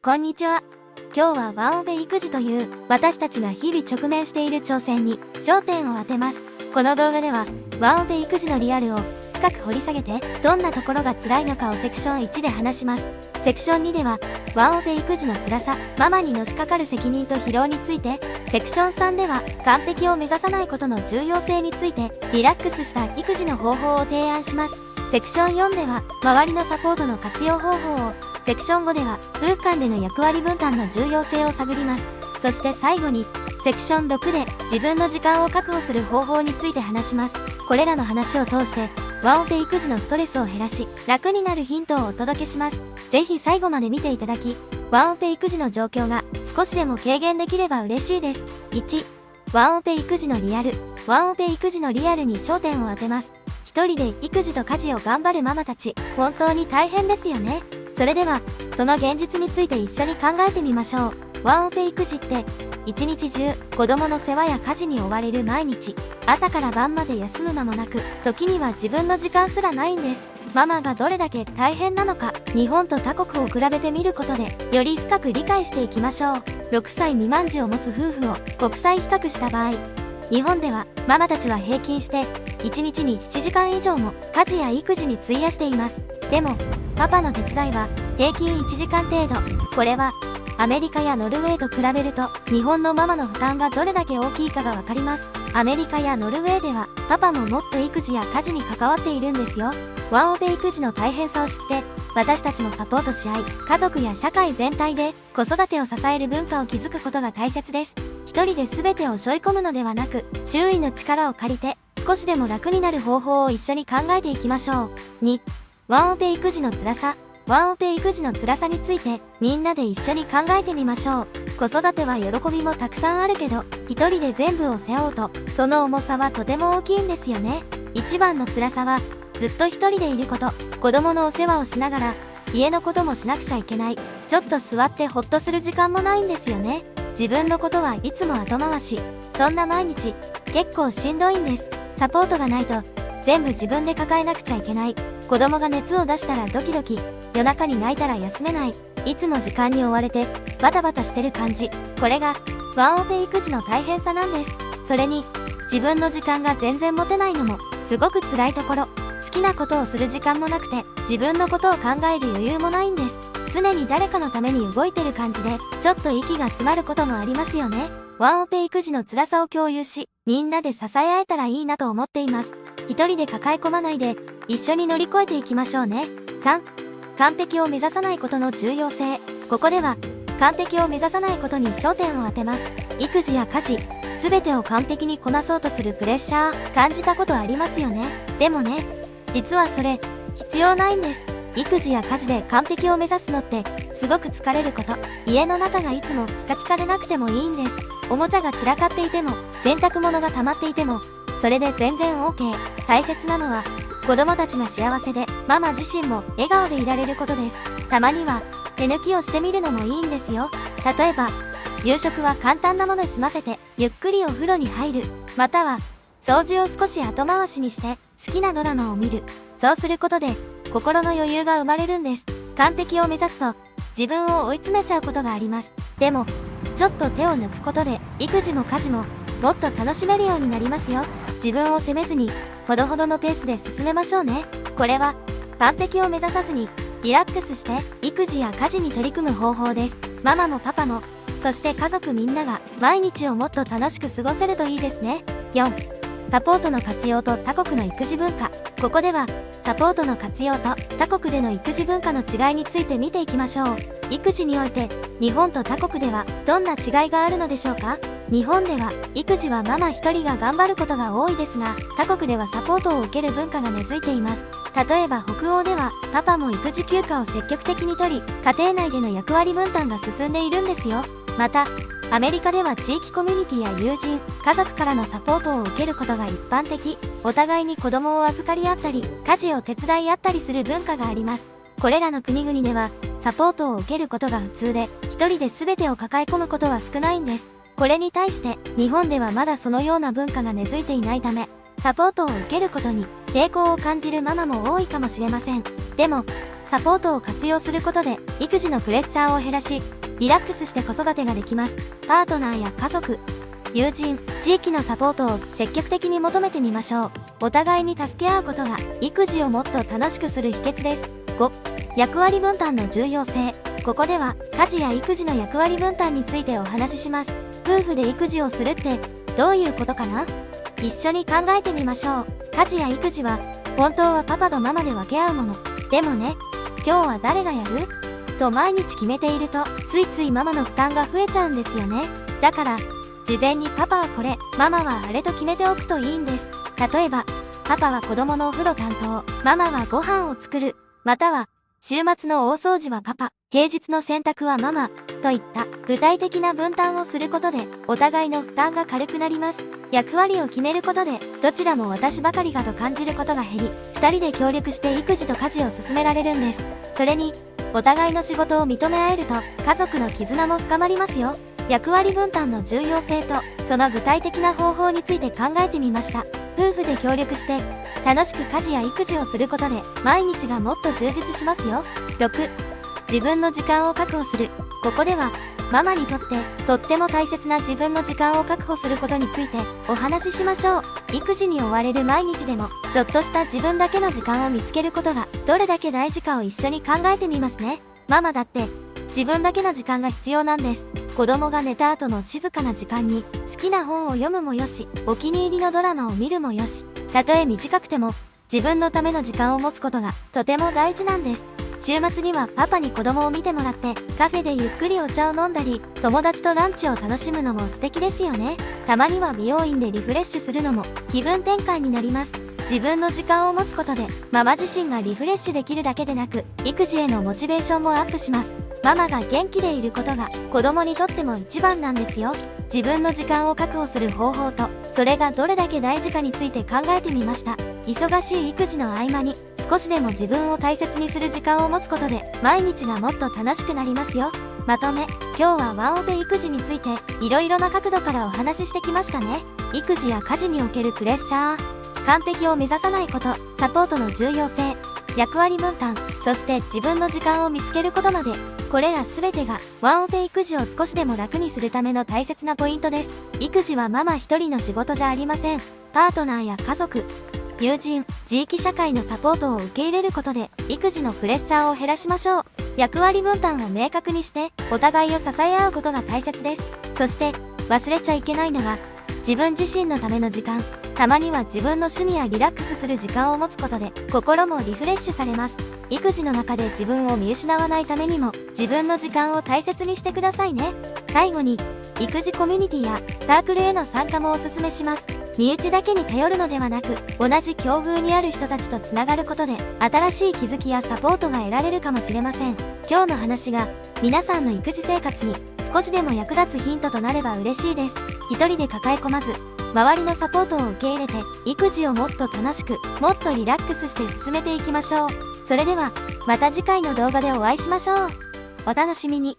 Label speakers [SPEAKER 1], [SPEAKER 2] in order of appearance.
[SPEAKER 1] こんにちは。今日はワンオペ育児という私たちが日々直面している挑戦に焦点を当てます。この動画ではワンオペ育児のリアルを深く掘り下げて、どんなところが辛いのかをセクション1で話します。セクション2ではワンオペ育児の辛さ、ママにのしかかる責任と疲労について、セクション3では完璧を目指さないことの重要性についてリラックスした育児の方法を提案します。セクション4では周りのサポートの活用方法を、セクション5では夫婦間での役割分担の重要性を探ります。そして最後にセクション6で自分の時間を確保する方法について話します。これらの話を通してワンオペ育児のストレスを減らし、楽になるヒントをお届けします。ぜひ最後まで見ていただき、ワンオペ育児の状況が少しでも軽減できれば嬉しいです。1、ワンオペ育児のリアル。ワンオペ育児のリアルに焦点を当てます。一人で育児と家事を頑張るママたち、本当に大変ですよね。それではその現実について一緒に考えてみましょう。ワンオペ育児って一日中子供の世話や家事に追われる毎日。朝から晩まで休む間もなく、時には自分の時間すらないんです。ママがどれだけ大変なのか、日本と他国を比べてみることでより深く理解していきましょう。6歳未満児を持つ夫婦を国際比較した場合、日本ではママたちは平均して1日に7時間以上も家事や育児に費やしています。でもパパの手伝いは平均1時間程度。これはアメリカやノルウェーと比べると日本のママの負担がどれだけ大きいかがわかります。アメリカやノルウェーではパパももっと育児や家事に関わっているんですよ。ワンオペ育児の大変さを知って、私たちもサポートし合い、家族や社会全体で子育てを支える文化を築くことが大切です。一人で全てを背負い込むのではなく、周囲の力を借りて少しでも楽になる方法を一緒に考えていきましょう。2、ワンオペ育児の辛さ。ワンオペ育児の辛さについてみんなで一緒に考えてみましょう。子育ては喜びもたくさんあるけど、一人で全部を背負うとその重さはとても大きいんですよね。一番の辛さはずっと一人でいること。子供のお世話をしながら家のこともしなくちゃいけない。ちょっと座ってほっとする時間もないんですよね。自分のことはいつも後回し。そんな毎日結構しんどいんです。サポートがないと全部自分で抱えなくちゃいけない。子供が熱を出したらドキドキ、夜中に泣いたら休めない。いつも時間に追われてバタバタしてる感じ。これがワンオペ育児の大変さなんです。それに自分の時間が全然持てないのもすごく辛いところ。好きなことをする時間もなくて、自分のことを考える余裕もないんです。常に誰かのために動いてる感じで、ちょっと息が詰まることもありますよね。ワンオペ育児の辛さを共有し、みんなで支え合えたらいいなと思っています。一人で抱え込まないで、一緒に乗り越えていきましょうね。3、完璧を目指さないことの重要性。ここでは完璧を目指さないことに焦点を当てます。育児や家事、すべてを完璧にこなそうとするプレッシャー、感じたことありますよね。でもね、実はそれ必要ないんです。育児や家事で完璧を目指すのってすごく疲れること。家の中がいつもピカピカでなくてもいいんです。おもちゃが散らかっていても、洗濯物が溜まっていても、それで全然 OK。 大切なのは子供たちが幸せで、ママ自身も笑顔でいられることです。たまには手抜きをしてみるのもいいんですよ。例えば夕食は簡単なもので済ませてゆっくりお風呂に入る。または掃除を少し後回しにして好きなドラマを見る。そうすることで心の余裕が生まれるんです。完璧を目指すと自分を追い詰めちゃうことがあります。でもちょっと手を抜くことで育児も家事ももっと楽しめるようになりますよ。自分を責めずにほどほどのペースで進めましょうね。これは完璧を目指さずにリラックスして育児や家事に取り組む方法です。ママもパパも、そして家族みんなが毎日をもっと楽しく過ごせるといいですね。4、サポートの活用と他国の育児文化。ここではサポートの活用と他国での育児文化の違いについて見ていきましょう。育児において日本と他国ではどんな違いがあるのでしょうか。日本では育児はママ一人が頑張ることが多いですが、他国ではサポートを受ける文化が根付いています。例えば北欧ではパパも育児休暇を積極的に取り、家庭内での役割分担が進んでいるんですよ。またアメリカでは地域コミュニティや友人、家族からのサポートを受けることが一般的。お互いに子供を預かり合ったり、家事を手伝い合ったりする文化があります。これらの国々ではサポートを受けることが普通で、一人で全てを抱え込むことは少ないんです。これに対して日本ではまだそのような文化が根付いていないため、サポートを受けることに抵抗を感じるママも多いかもしれません。でもサポートを活用することで育児のプレッシャーを減らし、リラックスして子育てができます。パートナーや家族、友人、地域のサポートを積極的に求めてみましょう。お互いに助け合うことが育児をもっと楽しくする秘訣です。5、役割分担の重要性。ここでは家事や育児の役割分担についてお話しします。夫婦で育児をするってどういうことかな？一緒に考えてみましょう。家事や育児は本当はパパとママで分け合うもの。でもね、今日は誰がやる？と毎日決めているとついついママの負担が増えちゃうんですよね。だから事前にパパはこれ、ママはあれと決めておくといいんです。例えば、パパは子供のお風呂担当、ママはご飯を作る、または週末の大掃除はパパ、平日の洗濯はママ、といった具体的な分担をすることでお互いの負担が軽くなります。役割を決めることでどちらも私ばかりがと感じることが減り、2人で協力して育児と家事を進められるんです。それに、お互いの仕事を認め合えると家族の絆も深まりますよ。役割分担の重要性とその具体的な方法について考えてみました。夫婦で協力して楽しく家事や育児をすることで毎日がもっと充実しますよ。6、自分の時間を確保する。ここではママにとってとっても大切な自分の時間を確保することについてお話ししましょう。育児に追われる毎日でもちょっとした自分だけの時間を見つけることがどれだけ大事かを一緒に考えてみますね。ママだって自分だけの時間が必要なんです。子供が寝た後の静かな時間に好きな本を読むもよし、お気に入りのドラマを見るもよし、たとえ短くても自分のための時間を持つことがとても大事なんです。週末にはパパに子供を見てもらってカフェでゆっくりお茶を飲んだり、友達とランチを楽しむのも素敵ですよね。たまには美容院でリフレッシュするのも気分転換になります。自分の時間を持つことでママ自身がリフレッシュできるだけでなく、育児へのモチベーションもアップします。ママが元気でいることが子供にとっても一番なんですよ。自分の時間を確保する方法とそれがどれだけ大事かについて考えてみました。忙しい育児の合間に少しでも自分を大切にする時間を持つことで毎日がもっと楽しくなりますよ。まとめ、今日はワンオペ育児についていろいろな角度からお話ししてきましたね。育児や家事におけるプレッシャー、完璧を目指さないこと、サポートの重要性、役割分担、そして自分の時間を見つけることまで、これらすべてがワンオペ育児を少しでも楽にするための大切なポイントです。育児はママ一人の仕事じゃありません。パートナーや家族、友人、地域社会のサポートを受け入れることで育児のプレッシャーを減らしましょう。役割分担を明確にしてお互いを支え合うことが大切です。そして忘れちゃいけないのが自分自身のための時間。たまには自分の趣味やリラックスする時間を持つことで心もリフレッシュされます。育児の中で自分を見失わないためにも自分の時間を大切にしてくださいね。最後に育児コミュニティやサークルへの参加もおすすめします。身内だけに頼るのではなく、同じ境遇にある人たちとつながることで新しい気づきやサポートが得られるかもしれません。今日の話が皆さんの育児生活に少しでも役立つヒントとなれば嬉しいです。一人で抱え込まず周りのサポートを受け入れて育児をもっと楽しく、もっとリラックスして進めていきましょう。それではまた次回の動画でお会いしましょう。お楽しみに。